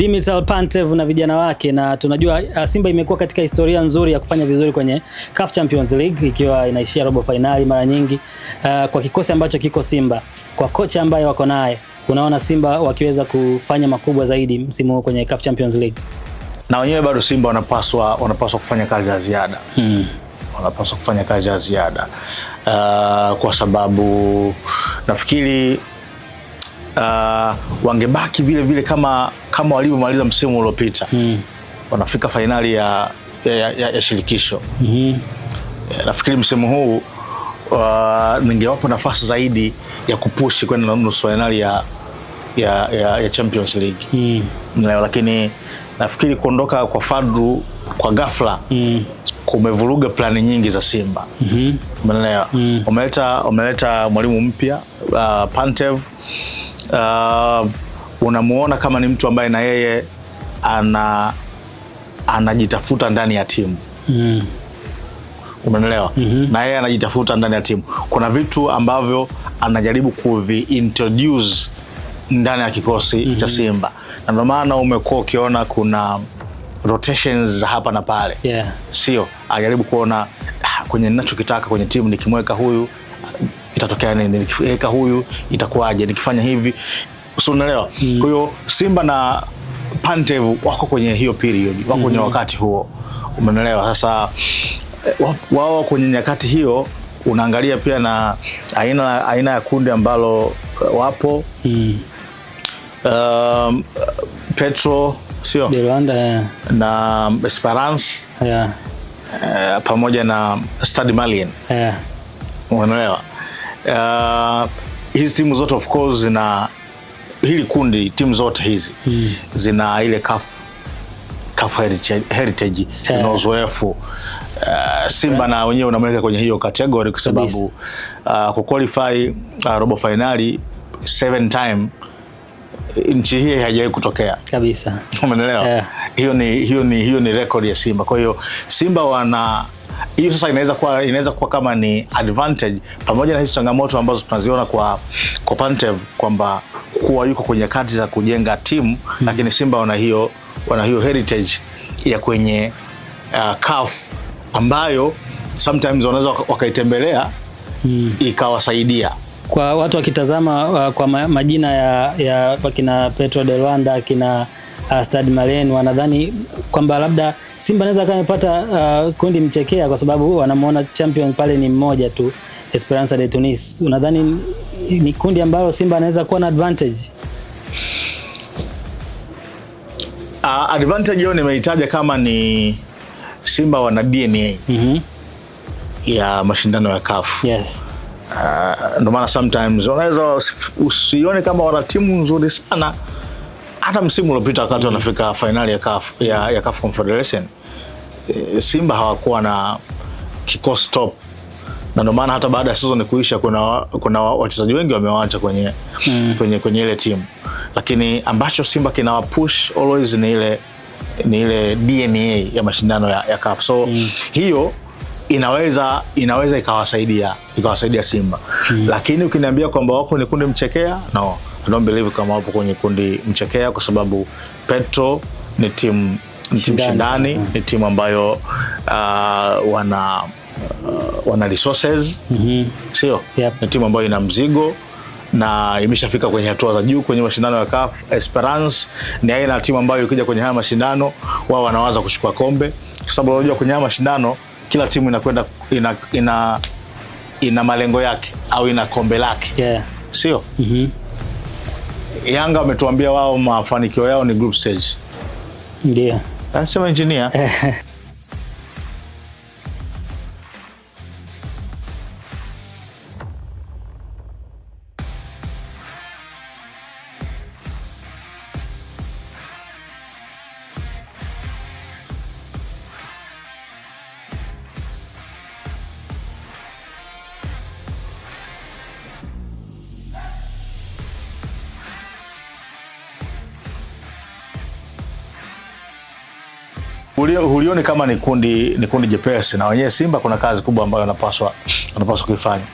Dimitar Pantev na vijana wake, na tunajua Simba imekuwa katika historia nzuri ya kufanya vizuri kwenye CAF Champions League ikiwa inaishia robo finali mara nyingi. Kwa kikosi ambacho kiko Simba, kwa kocha ambaye wako naye, unaona Simba wakiweza kufanya makubwa zaidi msimu huu kwenye CAF Champions League? Na wenyewe bado Simba wanapaswa kufanya kazi ya ziada. Wanapaswa kufanya kazi ya ziada. Kwa sababu nafikiri wangebaki vile vile kama walivyomaliza msimu uliopita. Wanafika fainali ya shirikisho. Nafikiri msimu huu ningewapa nafasi zaidi ya kupushi kwenda nusu fainali ya Champions League. Lakini nafikiri kuondoka kwa Fadlu kwa ghafla kumevuruga plani nyingi za Simba. Umeelewa? Umeleta mwalimu mpya Pantev. Unamuona kama ni mtu ambaye na yeye anajitafuta ndani ya timu. Umeelewa? Na yeye anajitafuta ndani ya timu. Kuna vitu ambavyo anajaribu kuvi-introduce ndani ya kikosi cha Simba. Na ndio maana umekuwa ukiona kuna rotations za hapa na pale. Sio, anajaribu kuona kwenye ninachokitaka kwenye timu, nikimweka huyu itatokea nini, nikiweka huyu itakuwaje, nikifanya hivi. Unaelewa? Kwa hiyo Simba na Pantev wako kwenye hiyo period, wako kwenye wakati huo. Umeelewa? Sasa wao kwenye nyakati hiyo, unaangalia pia na aina ya kundi ambalo wapo. Petro, sio? De Luanda, na Esperance, pamoja na Stade Malien. Unaelewa? Hizi timu zote of course zina hili kundi, timu zote hizi zina ile CAF heritage, na uzoefu. Simba na wenyewe unamweka kwenye hiyo category kwa sababu kuqualify robo finali 7 time nchi hii haijawahi kutokea kabisa. Umeelewa? Hiyo ni record ya Simba. Kwa hiyo Simba hiyo sasa inaweza kuwa kama ni advantage, pamoja na hizo changamoto ambazo tunaziona kwa Pantev kwamba kuwa yuko kwenye kati za kujenga timu, lakini Simba wana hiyo heritage ya kwenye CAF ambayo sometimes wanaweza wakaitembelea ikawasaidia. Kwa watu wakitazama kwa majina ya wakina Petro de Luanda, akina Stade Malien, wanadhani kwamba labda Simba anaweza kama amepata kundi mchekea kwa sababu wanamuona champion pale ni mmoja tu, Esperance de Tunis. Unadhani ni kundi ambalo Simba anaweza kuwa na advantage? Advantage hiyo nimeitaja kama ni Simba wana DNA ya mashindano ya CAF. Ndio maana sometimes unaweza usione kama wana timu nzuri sana. Hata msimu uliopita wakati wanafika finali ya CAF Confederation, Simba hawakuwa na kikosi top, na ndio maana hata baada ya season kuisha kuna wachezaji wengi wamewacha kwenye ile timu. Lakini ambacho Simba kinawapush always ni ile DNA ya mashindano ya CAF. So hiyo inaweza ikawasaidia Simba. Lakini ukiniambia kwamba wako ni kundi mchekea, no, I don't believe kama wapo kwenye kundi mchekea, kwa sababu Petro ni timu shindani, ni timu ambayo wana resources, sio? Ni timu ambayo ina mzigo na imeshafika kwenye hatua za juu kwenye mashindano ya CAF. Esperance ni aina ya timu ambayo ikija kwenye haya mashindano wao wanawaza kuchukua kombe, kwa sababu unajua kwenye haya mashindano kila timu inakwenda ina malengo yake au ina kombe lake. Sio? Yanga wametuambia wao mafanikio yao ni group stage. Ndio. Anasema engineer. Hulioni kama ni kundi jepesi, na wenyewe Simba kuna kazi kubwa ambayo wanapaswa kuifanya.